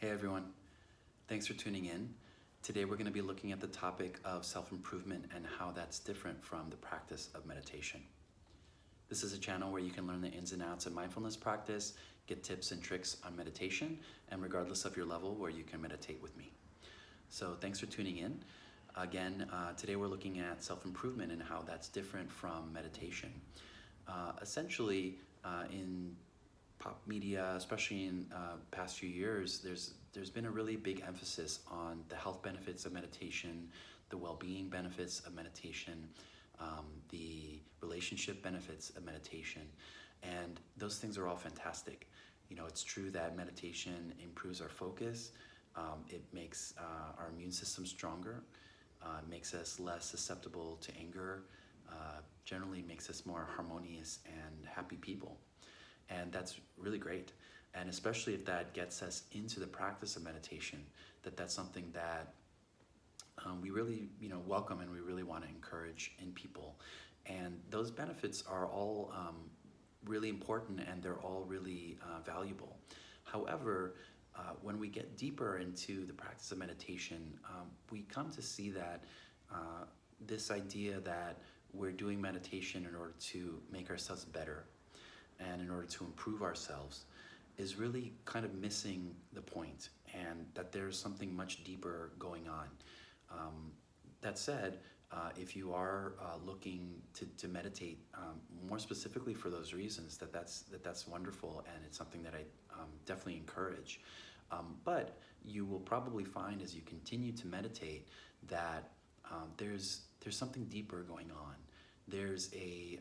Hey everyone, thanks for tuning in. Today we're going to be looking at the topic of self-improvement and how that's different from the practice of meditation. This is a channel where you can learn the ins and outs of mindfulness practice, get tips and tricks on meditation, and regardless of your level, where you can meditate with me. So thanks for tuning in. Again, today we're looking at self-improvement and how that's different from meditation. Essentially, in pop media, especially in past few years, there's been a really big emphasis on the health benefits of meditation, the well-being benefits of meditation, the relationship benefits of meditation, and those things are all fantastic. You know, it's true that meditation improves our focus, it makes our immune system stronger, makes us less susceptible to anger, generally makes us more harmonious and happy people. And that's really great. And especially if that gets us into the practice of meditation, that's something that we really welcome and we really want to encourage in people. And those benefits are all really important and they're all really valuable. However, when we get deeper into the practice of meditation, we come to see that this idea that we're doing meditation in order to make ourselves better and in order to improve ourselves is really kind of missing the point, and that there's something much deeper going on. That said, if you are looking to meditate more specifically for those reasons, that's wonderful, and it's something that I definitely encourage. But you will probably find as you continue to meditate that there's something deeper going on. There's a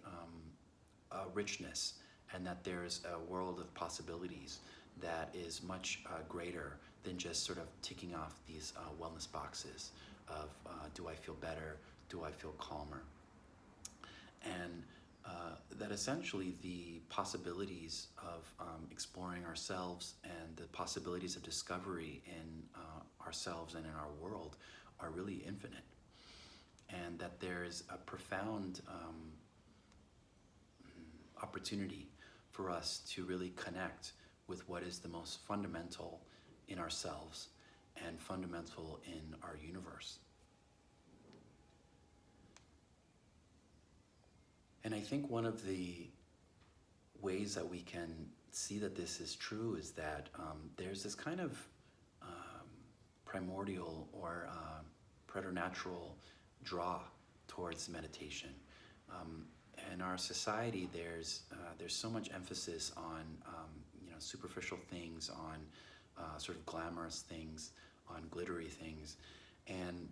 richness, and that there's a world of possibilities that is much greater than just sort of ticking off these wellness boxes of do I feel better, do I feel calmer, and that essentially the possibilities of exploring ourselves and the possibilities of discovery in ourselves and in our world are really infinite, and that there's a profound opportunity for us to really connect with what is the most fundamental in ourselves and fundamental in our universe. And I think one of the ways that we can see that this is true is that there's this kind of primordial or preternatural draw towards meditation. In our society, there's so much emphasis on superficial things, on sort of glamorous things, on glittery things, and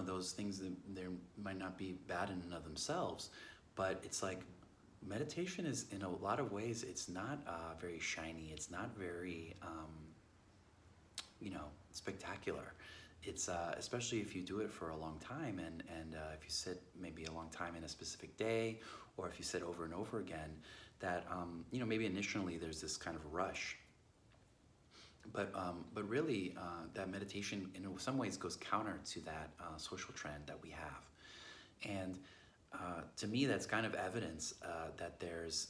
those things they might not be bad in and of themselves, but it's like meditation is, in a lot of ways, it's not very shiny. It's not very spectacular. It's especially if you do it for a long time, and if you sit maybe a long time in a specific day, or if you sit over and over again, that maybe initially there's this kind of rush, but really that meditation in some ways goes counter to that social trend that we have, and to me that's kind of evidence that there's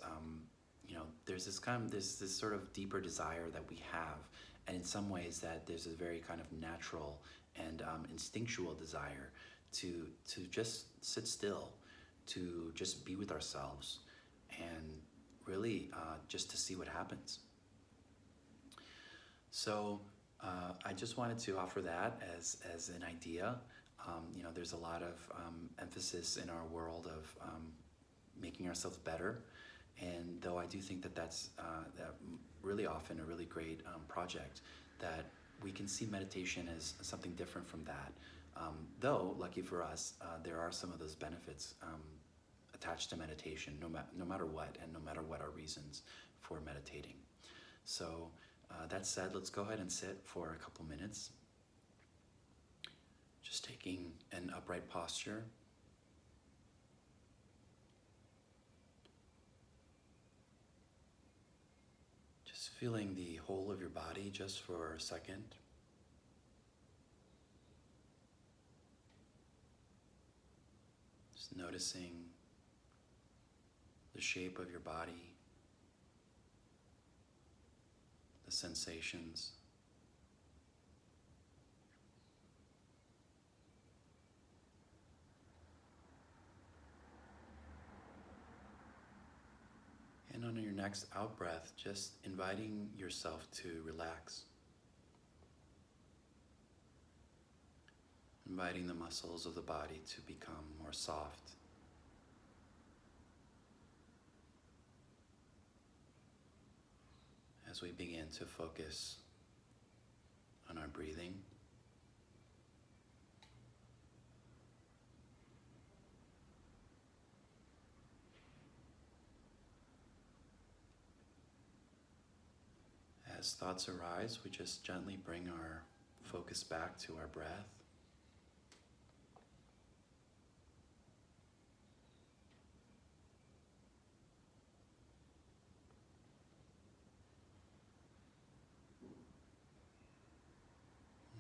this sort of deeper desire that we have, and in some ways that there's a very kind of natural and instinctual desire to just sit still, to just be with ourselves, and really just to see what happens. So I just wanted to offer that as an idea. There's a lot of emphasis in our world of making ourselves better, and though I do think that's that really often a really great project, that we can see meditation as something different from that. Though, lucky for us, there are some of those benefits attached to meditation, no matter what, and no matter what our reasons for meditating. So that said, let's go ahead and sit for a couple minutes. Just taking an upright posture. Just feeling the whole of your body just for a second. Just noticing the shape of your body, the sensations, And on your next out breath, just inviting yourself to relax. Inviting the muscles of the body to become more soft. As we begin to focus on our breathing. As thoughts arise, we just gently bring our focus back to our breath.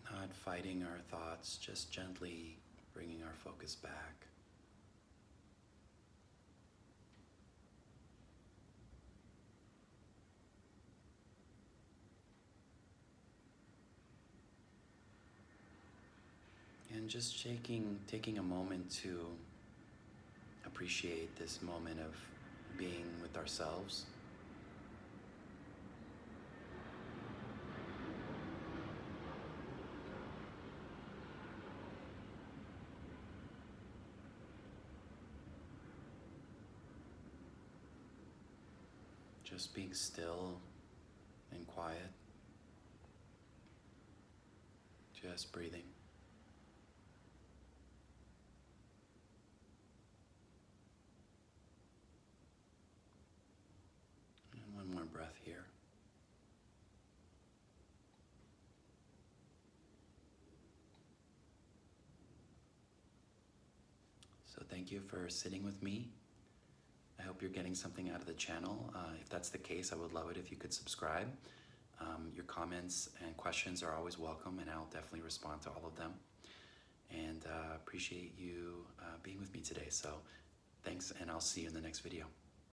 Not fighting our thoughts, just gently bringing our focus back. And just taking a moment to appreciate this moment of being with ourselves. Just being still and quiet. Just breathing. And one more breath here. So thank you for sitting with me. I hope you're getting something out of the channel. If that's the case, I would love it if you could subscribe. Your comments and questions are always welcome, and I'll definitely respond to all of them. And appreciate you being with me today. So thanks, and I'll see you in the next video.